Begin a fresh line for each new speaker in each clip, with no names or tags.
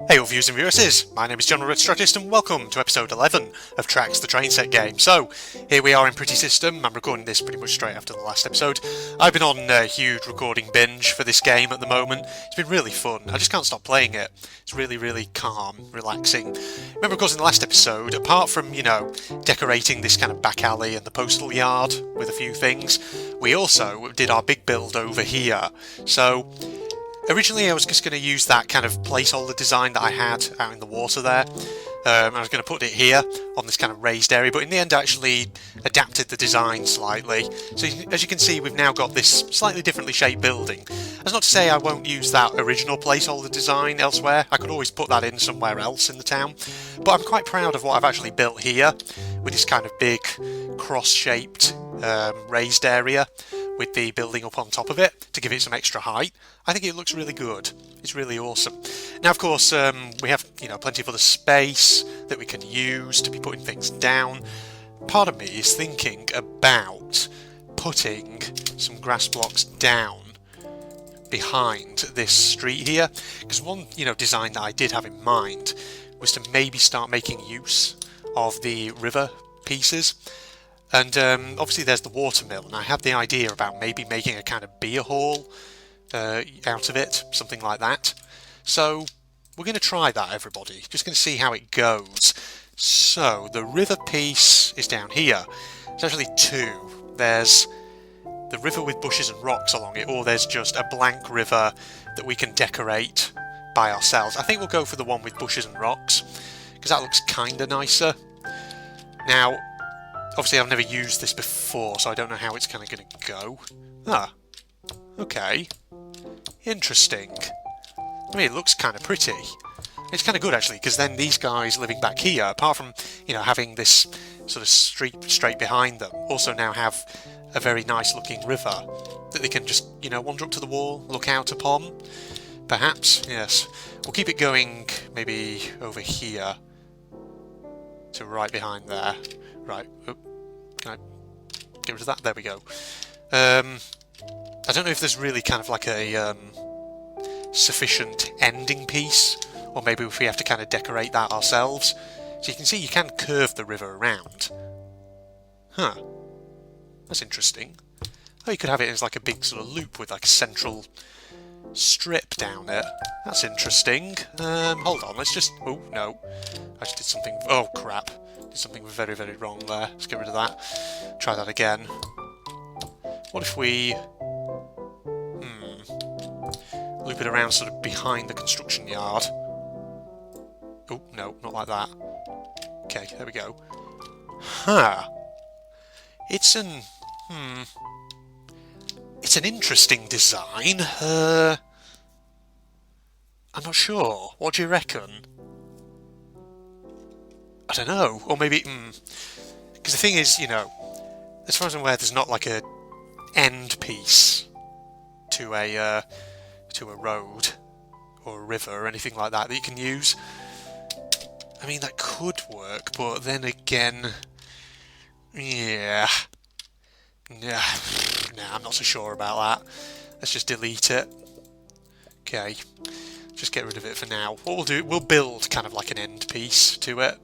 Hey all viewers and viewesses, my name is John Strategist and welcome to episode 11 of Tracks the Train Set game. So, here we are in Pretty System. I'm recording this pretty much straight after the last episode. I've been on a huge recording binge for this game at the moment. It's been really fun. I just can't stop playing it. It's really calm, relaxing. Remember, of course, in the last episode, apart from, decorating this kind of back alley and the postal yard with a few things, we also did our big build over here. So, originally I was just going to use that kind of placeholder design that I had out in the water there. I was going to put it here on this kind of raised area, but in the end I actually adapted the design slightly. So as you can see, we've now got this slightly differently shaped building. That's not to say I won't use that original placeholder design elsewhere. I could always put that in somewhere else in the town. But I'm quite proud of what I've actually built here with this kind of big cross-shaped raised area with the building up on top of it to give it some extra height. I think it looks really good. It's really awesome. Now, of course, we have plenty of other space that we can use to be putting things down. Part of me is thinking about putting some grass blocks down behind this street here, because one design that I did have in mind was to maybe start making use of the river pieces. And obviously there's the watermill, and I had the idea about maybe making a kind of beer hall out of it, something like that. So we're going to try that, everybody. Just going to see how it goes. So the river piece is down here. There's actually two. There's the river with bushes and rocks along it, or there's just a blank river that we can decorate by ourselves. I think we'll go for the one with bushes and rocks, because that looks kind of nicer. Now, obviously I've never used this before, so I don't know how it's kind of going to go. Ah, okay. Interesting. I mean, it looks kind of pretty. It's kind of good, actually, because then these guys living back here, apart from, having this sort of street straight behind them, also now have a very nice-looking river that they can just, wander up to the wall, look out upon. Perhaps, yes. We'll keep it going maybe over here to right behind there. Right. Oh, can I get rid of that? There we go. I don't know if there's really kind of like a sufficient ending piece, or maybe if we have to kind of decorate that ourselves. So you can see you can curve the river around. Huh. That's interesting. Oh, you could have it as like a big sort of loop with like a central strip down it. That's interesting. Hold on, let's just... Oh, no. I just did something... Oh, crap. Did something very wrong there. Let's get rid of that. Try that again. What if we... loop it around sort of behind the construction yard. Oh, no, not like that. Okay, there we go. Huh. It's an... It's an interesting design. I'm not sure. What do you reckon? I don't know. Or maybe... Because the thing is, as far as I'm aware, there's not like a end piece to a road or a river or anything like that you can use. I mean, that could work, but then again... Yeah... Nah, I'm not so sure about that. Let's just delete it. Okay, just get rid of it for now. What we'll do, we'll build kind of like an end piece to it,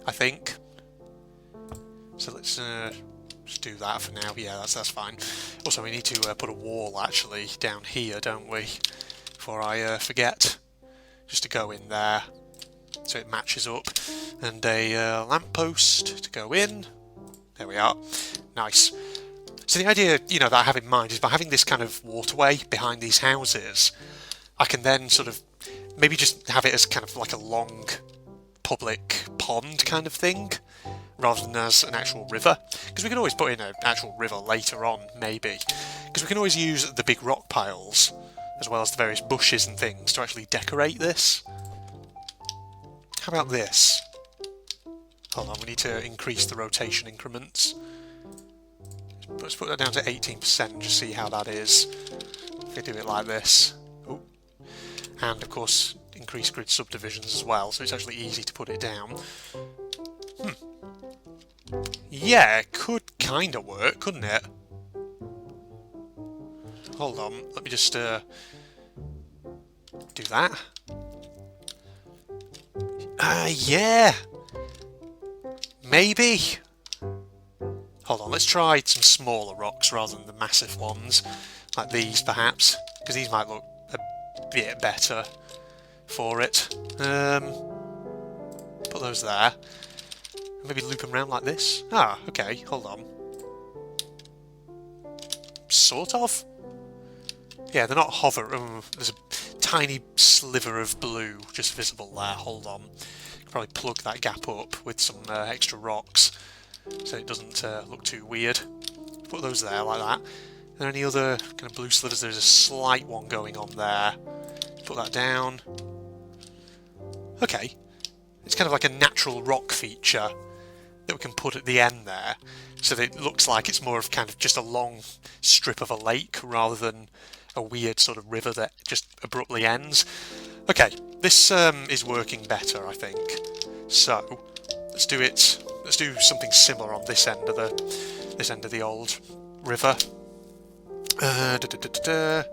I think. So let's just do that for now. Yeah, that's fine. Also, we need to put a wall actually down here, don't we? Before I forget, just to go in there, so it matches up, and a lamppost to go in. There we are. Nice. So the idea, that I have in mind is by having this kind of waterway behind these houses, I can then sort of maybe just have it as kind of like a long public pond kind of thing, rather than as an actual river. Because we can always put in an actual river later on, maybe. Because we can always use the big rock piles, as well as the various bushes and things, to actually decorate this. How about this? Hold on, we need to increase the rotation increments. Let's put that down to 18%, just see how that is. If we do it like this. Ooh. And of course, increase grid subdivisions as well, so it's actually easy to put it down. Yeah, it could kind of work, couldn't it? Hold on, let me just do that. Yeah. Maybe. Hold on, let's try some smaller rocks rather than the massive ones. Like these, perhaps. Because these might look a bit better for it. Put those there. Maybe loop them around like this. Ah, okay, hold on. Sort of? Yeah, they're not hover. There's a tiny sliver of blue just visible there. Hold on. Probably plug that gap up with some extra rocks so it doesn't look too weird. Put those there like that. Are there any other kind of blue slivers? There's a slight one going on there. Put that down. Okay. It's kind of like a natural rock feature that we can put at the end there, so that it looks like it's more of kind of just a long strip of a lake rather than a weird sort of river that just abruptly ends. Okay, this is working better, I think. So let's do it. Let's do something similar on this end of the old river. There's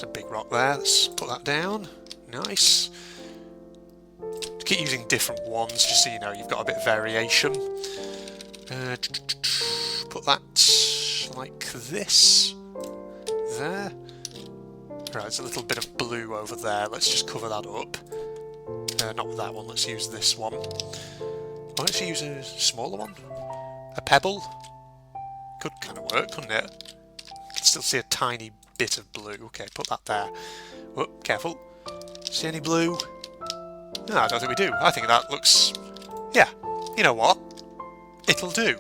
a big rock there. Let's put that down. Nice. Keep using different ones just so you know you've got a bit of variation. Put that like this. There. Right, there's a little bit of blue over there. Let's just cover that up. Not with that one, let's use this one. I'll actually use a smaller one. A pebble. Could kind of work, couldn't it? You can still see a tiny bit of blue. Okay, put that there. Whoop, careful. See any blue? No, I don't think we do. I think that looks... Yeah, you know what? It'll do.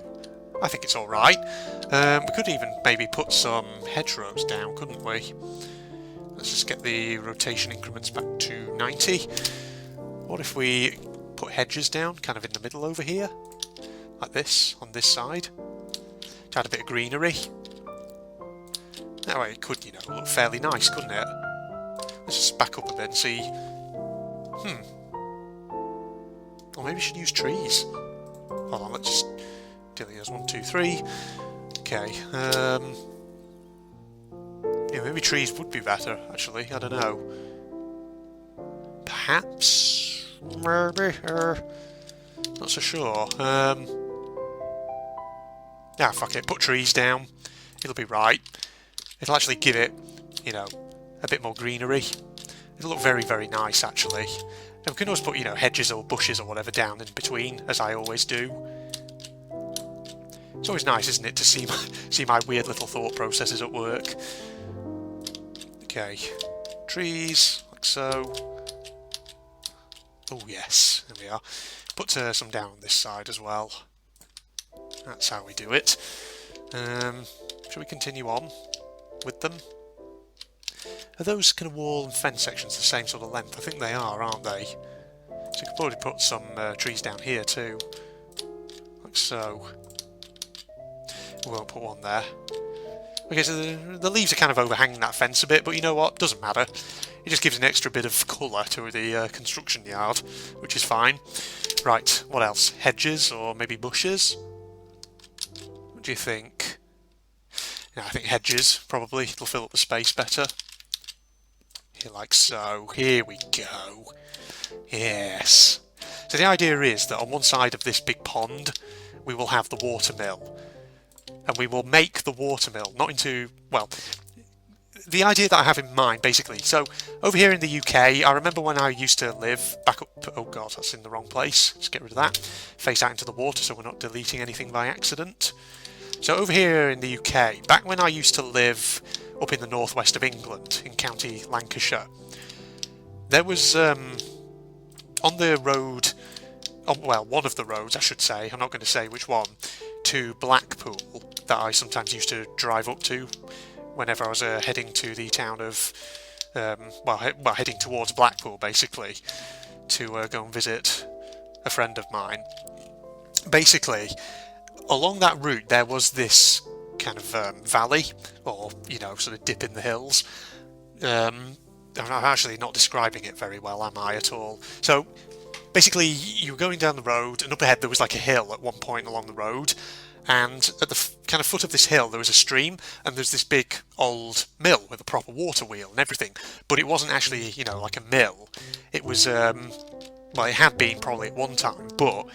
I think it's alright. We could even maybe put some hedgerows down, couldn't we? Let's just get the rotation increments back to 90. What if we put hedges down, kind of in the middle over here? Like this, on this side. To add a bit of greenery. That way it could, you know, look fairly nice, couldn't it? Let's just back up a bit and see... Or maybe we should use trees. Hold on, let's just delete those. 1, 2, 3. Okay. Yeah, maybe trees would be better, actually. I don't know. Perhaps? Maybe? Not so sure. Yeah, fuck it. Put trees down. It'll be right. It'll actually give it, you know, a bit more greenery. It'll look very, very nice, actually. And we can always put, you know, hedges or bushes or whatever down in between, as I always do. It's always nice, isn't it, to see my weird little thought processes at work. Okay, trees, like so. Oh yes, there we are. Put some down on this side as well. That's how we do it. Shall we continue on with them? Are those kind of wall and fence sections the same sort of length? I think they are, aren't they? So you could probably put some trees down here too. Like so. We won't put one there. Okay, so the leaves are kind of overhanging that fence a bit, but you know what? Doesn't matter. It just gives an extra bit of colour to the construction yard, which is fine. Right, what else? Hedges or maybe bushes? What do you think? Yeah, I think hedges, probably. It'll fill up the space better. Here, like so. Here we go. Yes. So the idea is that on one side of this big pond, we will have the watermill. And we will make the watermill, not into, well, the idea that I have in mind, basically. So, over here in the UK, I remember when I used to live back up, oh god, that's in the wrong place. Let's get rid of that. Face out into the water so we're not deleting anything by accident. So over here in the UK, back when I used to live up in the northwest of England, in County Lancashire, there was, on the road, well, one of the roads, I should say, I'm not going to say which one, to Blackpool, that I sometimes used to drive up to whenever I was heading to the town of, heading towards Blackpool, basically, to go and visit a friend of mine. Basically, along that route there was this kind of valley, or, you know, sort of dip in the hills. I'm actually not describing it very well, am I, at all? So, basically, you were going down the road, and up ahead there was like a hill at one point along the road, and at the kind of foot of this hill there was a stream, and there's this big old mill with a proper water wheel and everything, but it wasn't actually, you know, like a mill. It was Well, it had been probably at one time, but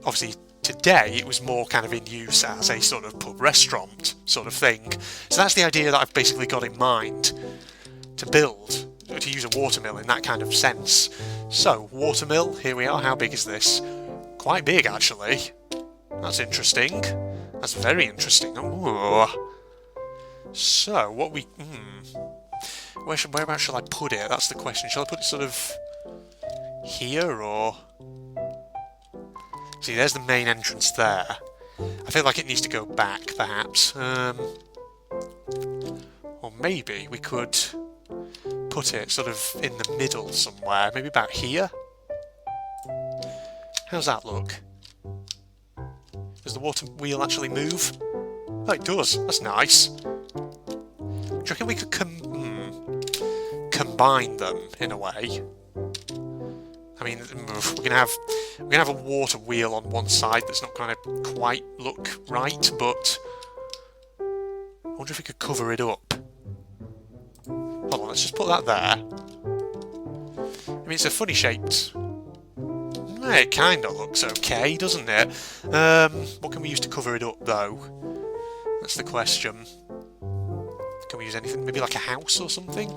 obviously today it was more kind of in use as a sort of pub restaurant sort of thing. So that's the idea that I've basically got in mind to build, to use a watermill in that kind of sense. So, watermill, here we are. How big is this? Quite big, actually. That's interesting. That's very interesting. Ooh. So, what we... whereabouts shall I put it? That's the question. Shall I put it sort of here, or... See, there's the main entrance there. I feel like it needs to go back, perhaps. Or maybe we could put it sort of in the middle somewhere. Maybe about here? How's that look? Does the water wheel actually move? Oh, it does. That's nice. Do you reckon we could combine them in a way? I mean, we're gonna have a water wheel on one side that's not going to quite look right, but I wonder if we could cover it up. Hold on, let's just put that there. I mean, it's a funny shaped. It kind of looks okay, doesn't it? What can we use to cover it up, though? That's the question. Can we use anything? Maybe like a house or something?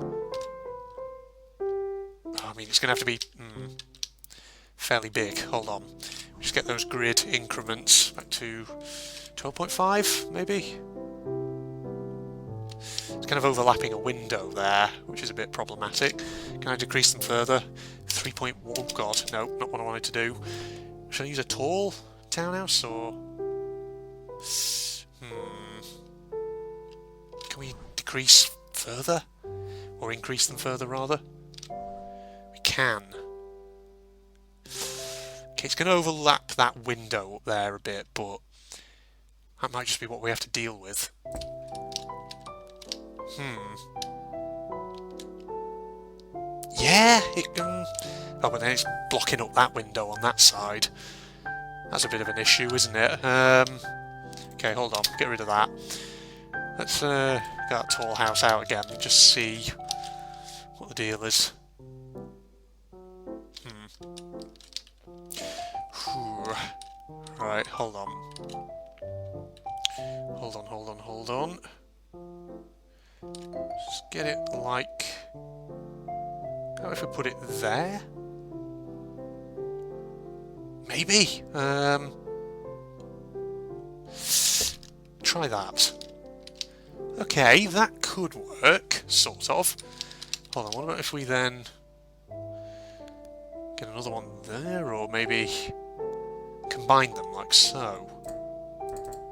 Oh, I mean, it's going to have to be fairly big. Hold on. We just get those grid increments back to 12.5, maybe? It's kind of overlapping a window there, which is a bit problematic. Can I decrease them further? 3. Oh god, no, not what I wanted to do. Should I use a tall townhouse, or... Can we decrease further? Or increase them further, rather? We can. Okay, it's going to overlap that window up there a bit, but that might just be what we have to deal with. Yeah, it can... Oh, but then it's blocking up that window on that side. That's a bit of an issue, isn't it? Okay, hold on, get rid of that. Let's get that tall house out again and just see what the deal is. Right, hold on. Hold on. Just get it like... How if we put it there? Maybe? Try that. Okay, that could work, sort of. Hold on, what about if we then get another one there, or maybe combine them like so?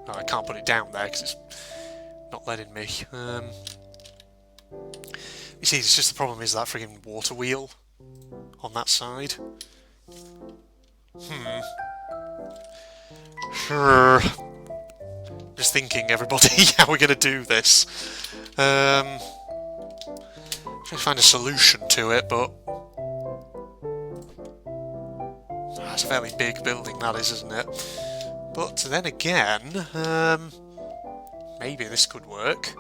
Oh, I can't put it down there because it's not letting me. You see, it's just the problem is that friggin' water wheel on that side. Just thinking, everybody, how we're going to do this. Trying to find a solution to it, but... That's a fairly big building, that is, isn't it? But then again, maybe this could work.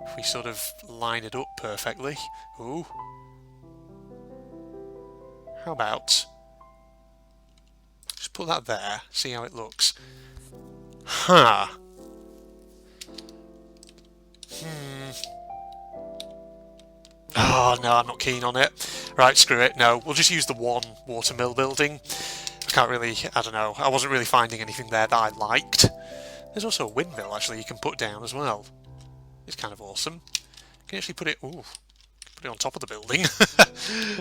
If we sort of line it up perfectly. Ooh. How about... Just put that there, see how it looks. Huh. Oh, no, I'm not keen on it. Right, screw it. No, we'll just use the one watermill building. I can't really... I don't know. I wasn't really finding anything there that I liked. There's also a windmill, actually, you can put down as well. It's kind of awesome. You can actually put it... Ooh. Put it on top of the building.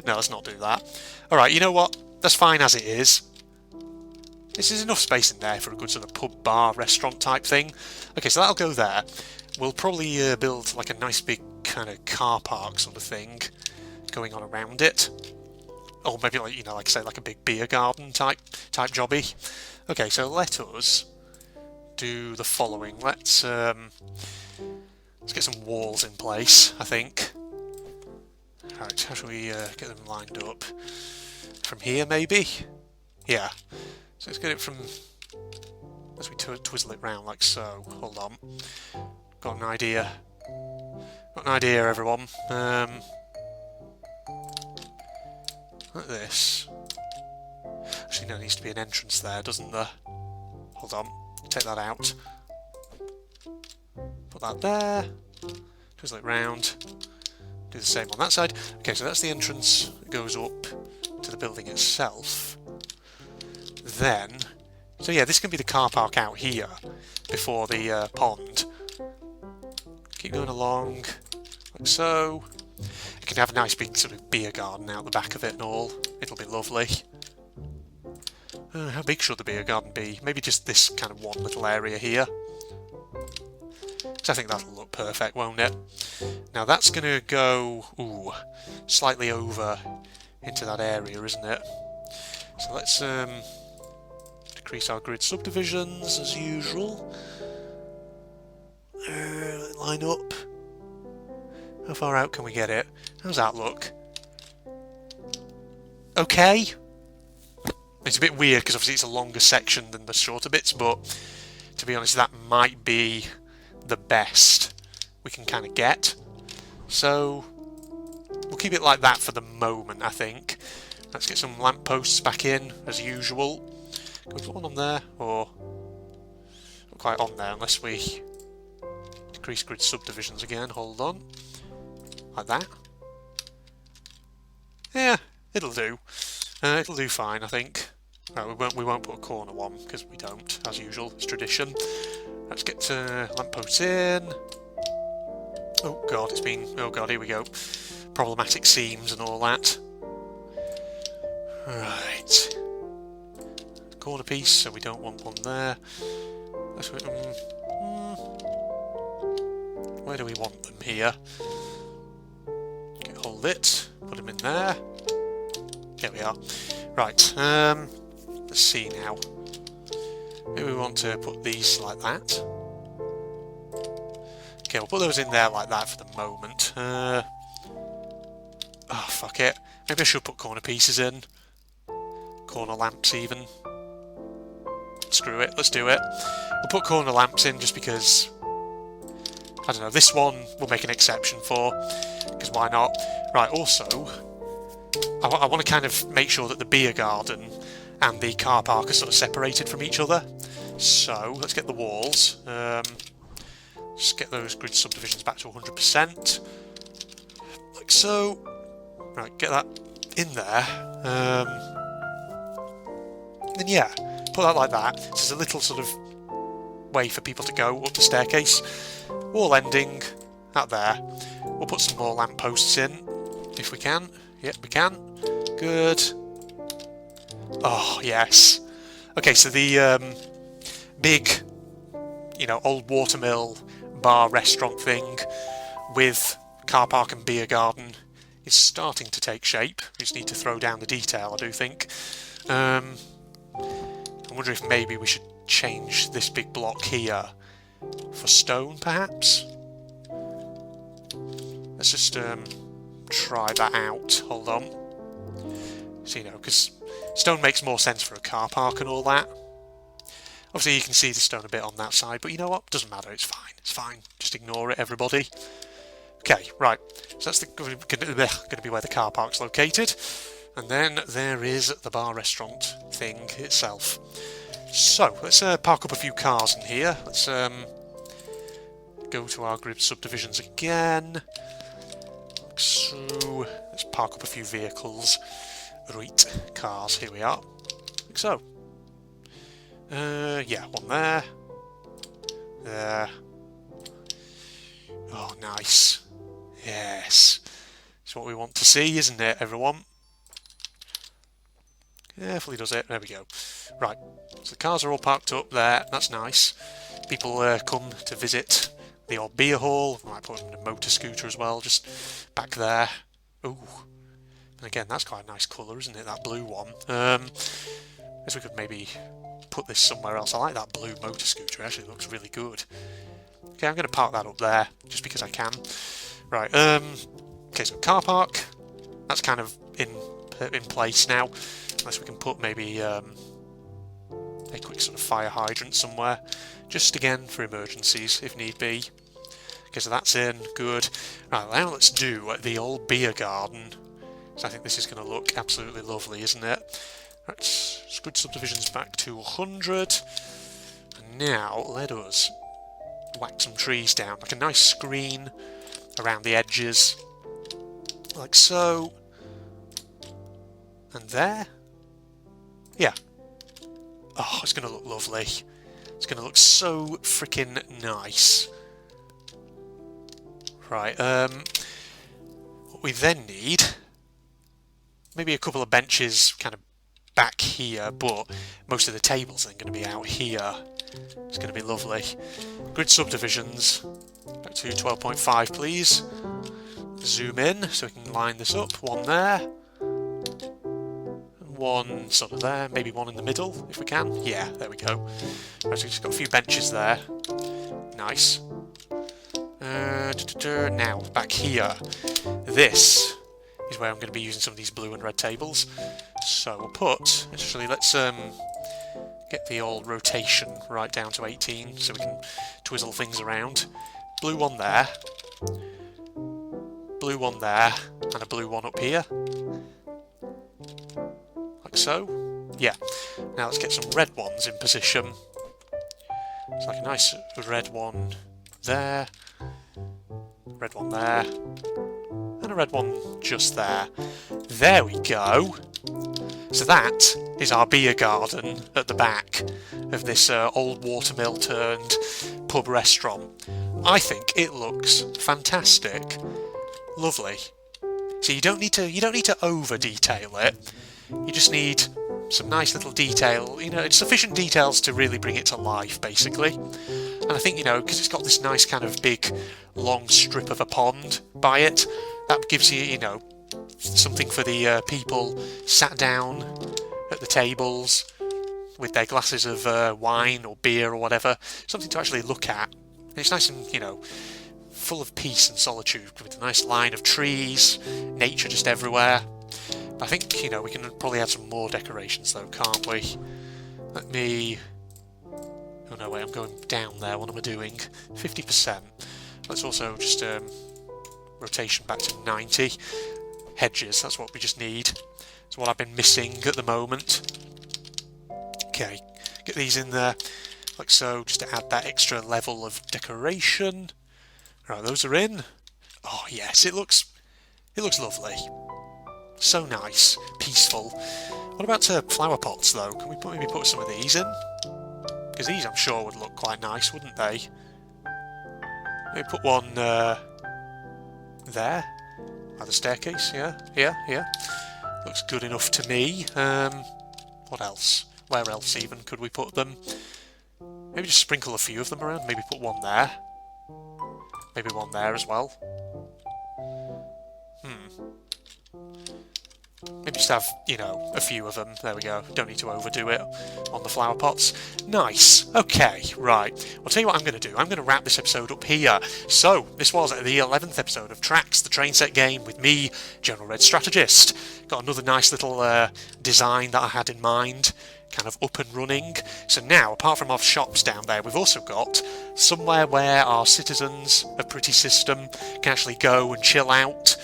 No, let's not do that. Alright, you know what? That's fine as it is. This is enough space in there for a good sort of pub, bar, restaurant type thing. Okay, so that'll go there. We'll probably build like a nice big kind of car park sort of thing going on around it. Or maybe, like, you know, like I say, like a big beer garden type jobby. Okay, so let us do the following. Let's get some walls in place, I think. Right, how should we get them lined up? From here, maybe? Yeah. So let's get it from... As we twizzle it round like so. Hold on. Got an idea. Got an idea, everyone. Like this. Actually, no, there needs to be an entrance there, doesn't there? Hold on, take that out. Put that there. Twizzle it round. Do the same on that side. Okay, so that's the entrance that goes up to the building itself. Then, so yeah, this can be the car park out here before the pond. Keep going along, like so. You can have a nice big sort of beer garden out the back of it and all. It'll be lovely. How big should the beer garden be? Maybe just this kind of one little area here. So I think that'll look perfect, won't it? Now that's going to go slightly over into that area, isn't it? So let's decrease our grid subdivisions as usual. Line up. How far out can we get it? How's that look? Okay. It's a bit weird because obviously it's a longer section than the shorter bits, but to be honest, that might be the best we can kind of get. So we'll keep it like that for the moment, I think. Let's get some lampposts back in as usual. Can we put one on there? Or not quite on there unless we decrease grid subdivisions again. Hold on. Like that. Yeah, it'll do. It'll do fine, I think. No, we won't put a corner one because we don't, as usual. It's tradition. Let's get lampposts in. Oh god, it's been... Oh god, here we go. Problematic seams and all that. Right. Corner piece, so we don't want one there. Let's where do we want them here? Okay, hold it. Put them in there. There we are. Right, let's see now. Maybe we want to put these like that. Okay, we'll put those in there like that for the moment. Oh, fuck it. Maybe I should put corner pieces in. Corner lamps even. Screw it, let's do it. We'll put corner lamps in just because... I don't know, this one we'll make an exception for. Because why not? Right, also... I want to kind of make sure that the beer garden and the car park are sort of separated from each other. So, let's get the walls. Just get those grid subdivisions back to 100%. Like so. Right, get that in there. Then yeah, put that like that. So there's a little sort of way for people to go up the staircase. Wall ending, out there. We'll put some more lampposts in, if we can. Yep, we can. Good. Oh, yes. Okay, so the big, old watermill bar restaurant thing with car park and beer garden is starting to take shape. We just need to throw down the detail, I do think. I wonder if maybe we should change this big block here for stone, perhaps? Let's just try that out. Hold on. So, because stone makes more sense for a car park and all that. Obviously, you can see the stone a bit on that side, but you know what? Doesn't matter. It's fine. It's fine. Just ignore it, everybody. Okay, right. So that's going to be where the car park's located. And then there is the bar restaurant thing itself. So, let's park up a few cars in here. Let's go to our grid subdivisions again. So, let's park up a few vehicles. Right, cars, here we are. Like so. Yeah, one there. There. Oh, nice. Yes. It's what we want to see, isn't it, everyone? Carefully does it. There we go. Right, so the cars are all parked up there. That's nice. People come to visit the old beer hall. I might put them in a motor scooter as well, just back there. Ooh. And again, that's quite a nice colour, isn't it? That blue one. Guess we could maybe put this somewhere else. I like that blue motor scooter. It actually looks really good. Okay, I'm going to park that up there, just because I can. Right, okay, so car park. That's kind of in place now. Unless we can put maybe a quick sort of fire hydrant somewhere. Just again, for emergencies, if need be. Okay, so that's in. Good. Right, now let's do the old beer garden. So I think this is going to look absolutely lovely, isn't it? Let's grid subdivisions back to 100. And now let us whack some trees down, like a nice screen around the edges, like so. And there. Yeah. Oh, it's going to look lovely. It's going to look so freaking nice. Right, what we then need, maybe a couple of benches kind of back here, but most of the tables are going to be out here. It's going to be lovely. Grid subdivisions, back to 12.5 please. Zoom in so we can line this up. One there. One sort of there, maybe one in the middle if we can. Yeah, there we go. Right, so we've just got a few benches there. Nice. Now, back here. This is where I'm going to be using some of these blue and red tables. So we'll put, actually let's get the old rotation right down to 18 so we can twizzle things around. Blue one there. Blue one there. And a blue one up here. Like so. Yeah. Now let's get some red ones in position. It's like a nice red one there. Red one there. And a red one just there. There we go. So that is our beer garden at the back of this old watermill turned pub restaurant. I think it looks fantastic. Lovely. So you don't need to over detail it. You just need some nice little detail, you know, it's sufficient details to really bring it to life, basically. And I think, you know, because it's got this nice kind of big, long strip of a pond by it, that gives you, you know, something for the people sat down at the tables with their glasses of wine or beer or whatever, something to actually look at. And it's nice and, you know, full of peace and solitude, with a nice line of trees, nature just everywhere. I think, you know, we can probably add some more decorations though, can't we? Let me... Oh no, wait, I'm going down there. What am I doing? 50%. Let's also just rotation back to 90. Hedges, that's what we just need. It's what I've been missing at the moment. Okay, get these in there like so, just to add that extra level of decoration. Right, those are in. Oh yes, it looks lovely. So nice, peaceful. What about flower pots though? Can we maybe put some of these in? Because these I'm sure would look quite nice, wouldn't they? Maybe put one there. By the staircase, yeah. Looks good enough to me. What else? Where else even could we put them? Maybe just sprinkle a few of them around. Maybe put one there. Maybe one there as well. Maybe just have, you know, a few of them. There we go. Don't need to overdo it on the flower pots. Nice. Okay, right. I'll tell you what I'm going to do. I'm going to wrap this episode up here. So, this was the 11th episode of Tracks, the train set game with me, General Red Strategist. Got another nice little design that I had in mind, kind of up and running. So now, apart from our shops down there, we've also got somewhere where our citizens of Pretty System can actually go and chill out.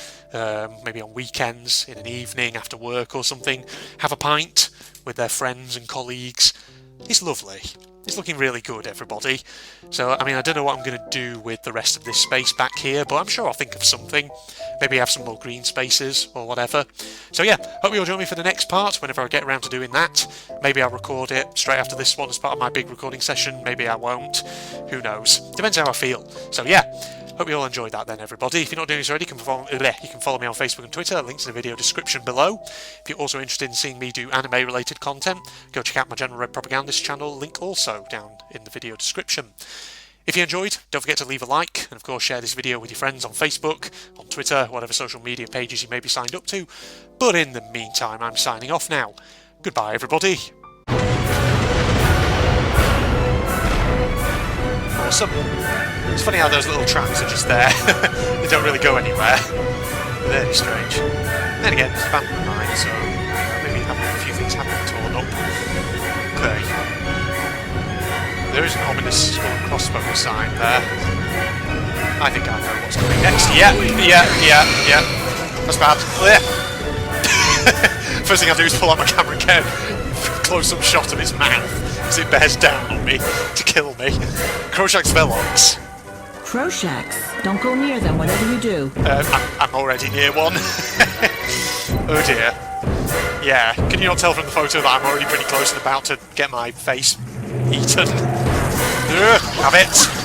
Maybe on weekends, in an evening, after work or something, have a pint with their friends and colleagues. It's lovely. It's looking really good, everybody. So, I mean, I don't know what I'm going to do with the rest of this space back here, but I'm sure I'll think of something. Maybe have some more green spaces or whatever. So yeah, hope you'll join me for the next part whenever I get around to doing that. Maybe I'll record it straight after this one as part of my big recording session. Maybe I won't. Who knows? Depends how I feel. So yeah. Hope you all enjoyed that then, everybody. If you're not doing this already, you can follow me on Facebook and Twitter. Links in the video description below. If you're also interested in seeing me do anime-related content, go check out my General Red Propagandist channel. Link also down in the video description. If you enjoyed, don't forget to leave a like, and of course share this video with your friends on Facebook, on Twitter, whatever social media pages you may be signed up to. But in the meantime, I'm signing off now. Goodbye, everybody. Awesome. It's funny how those little tracks are just there. They don't really go anywhere. Very strange. Then again, it's abandoned mine, so maybe a few things have been torn up. Okay. There is an ominous skull and crossbones sign there. I think I know what's coming next. Yeah. That's bad. First thing I do is pull out my camera and get a close-up shot of his mouth as it bears down on me to kill me. Crowshack's Velox.
Crowshacks? Don't go near them, whatever you do.
I'm already near one. Oh dear. Yeah, can you not tell from the photo that I'm already pretty close and about to get my face eaten? Ugh, have it.